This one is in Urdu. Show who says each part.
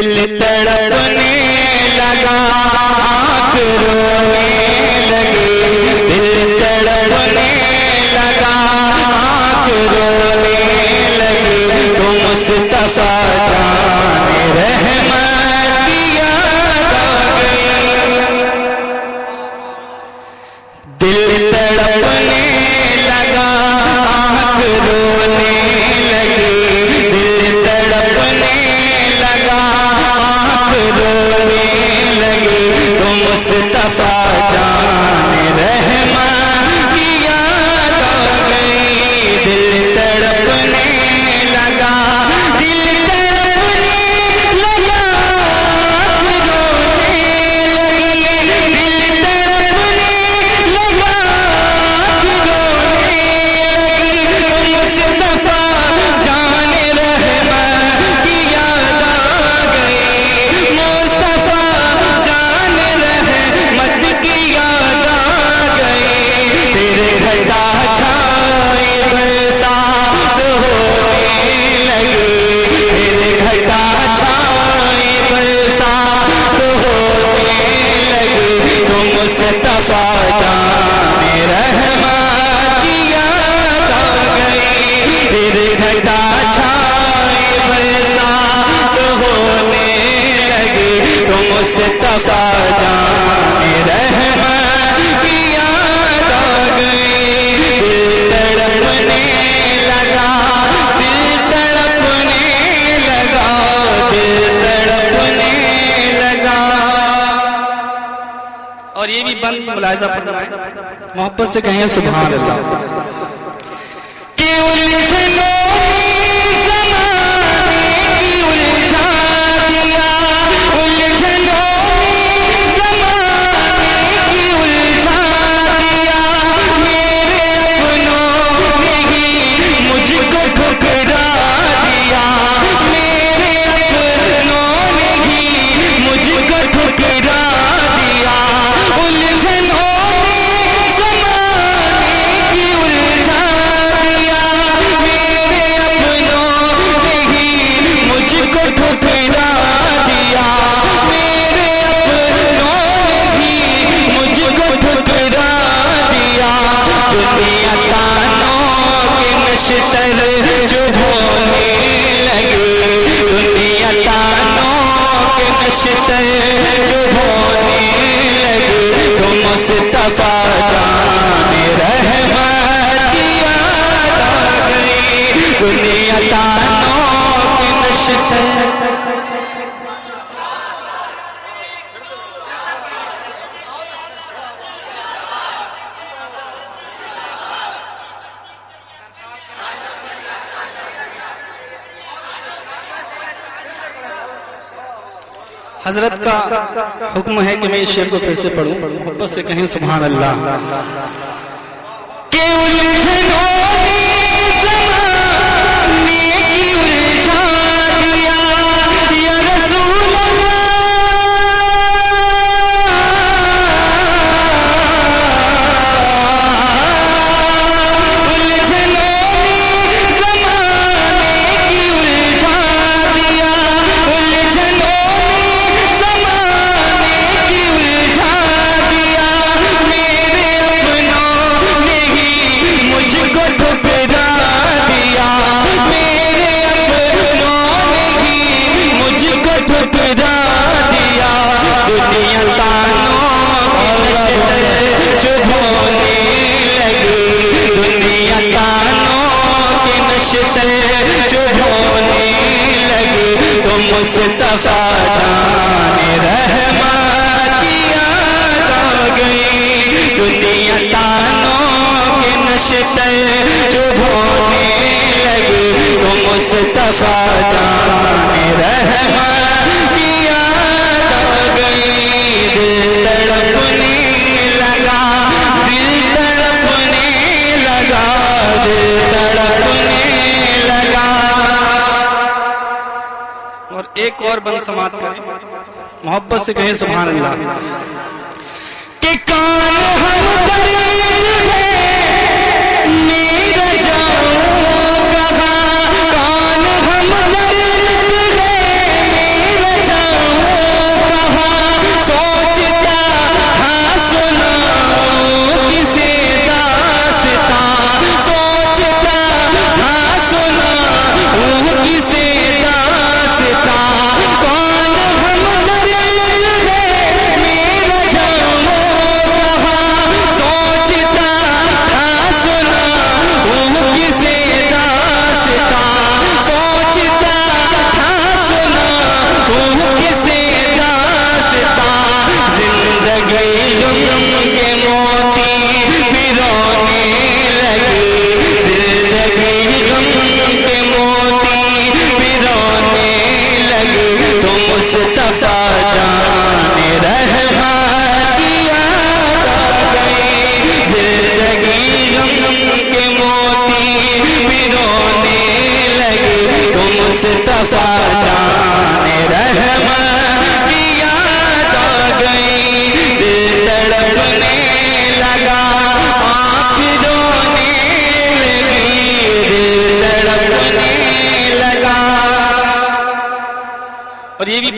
Speaker 1: دل تڑپنے لگا آنکھ رونے لگی دل تڑپنے لگا آنکھ رونے لگی تو مصطفیٰ جان رحمت کی یاد آ گئی دل تڑپنے لگا آنکھ رونے لگی دل تڑپنے لگا آنکھ رونے لگی تو مصطفیٰ جان رحمت کی یاد آ گئی دل تڑپنے لگا دل تڑپنے لگا آنکھ رونے لگی دل تڑپنے لگا آنکھ رونے لگی تو مصطفیٰ جان رحمت کی یاد آ گئی مصطفیٰ جان رحمت کی یاد آ گئی تیرے گھٹا چھائے برسات ہونے لگی تیرے گھٹا چھائے برسات ہونے لگی تو مصطفیٰ جان رحمت کی یاد آ گئی تیرے گھٹا چھائے برسات ہونے لگی تو مصطفیٰ جان رحمت کی یاد آ گئی دل تڑپنے لگا دل تڑپنے لگا دل تڑپنے لگا اور یہ بھی بند ملاحظہ فرمائیں محبت سے کہیں سبحان اللہ کہ الجھنوں زمانے کی الجھا دیا الجھنوں زمانے کی الجھا دیا میرے اپنوں نے ہی مجھ کو ٹھکرا دیا میرے اپنوں نے ہی مجھ کو ٹھکرا دیا الجھنوں زمانے کی الجھا دیا میرے اپنوں نے ہی مجھ کو ٹھکرا دیا میرے اپنوں نے ہی مجھ کو ٹھکرا دیا دنیا تانوں کے نشتر جو ہونے لگے دنیا تانوں کے نشتر جو ہونے لگے تو مصطفیٰ جان رحمت کی یاد آ گئی دنیا تانوں کے نشتر حضرت کا حکم ہے کہ میں اس شعر کو پھر سے پڑھوں بس سے کہیں سبحان اللہ کہ الجھنوں زمانے کی الجھا دیا یا رسول اللہ الجھنوں زمانے کی الجھا دیا الجھنوں زمانے کی الجھا دیا میرے اپنوں نے ہی مجھ کو ٹھکرا دیا میرے اپنوں نے ہی مجھ کو ٹھکرا دیا دنیا تانوں کے نشتر جو ہونے لگی دنیا تانوں کے نشتر جو ہونے لگی تو مصطفیٰ جان رحمت کی یاد آ گئی دنیا تانوں کے نشتر جو ہونے لگی تو مصطفیٰ جان رحمت کی یاد آ گئی دل تڑپنے لگا دل تڑپنے لگا دل تڑپنے لگا اور ایک اور بند سماعت کریں محبت سے کہیں سبحان اللہ کہ کان ہم درد ہے میرا جاؤں کہاں کان ہم درد ہے میرا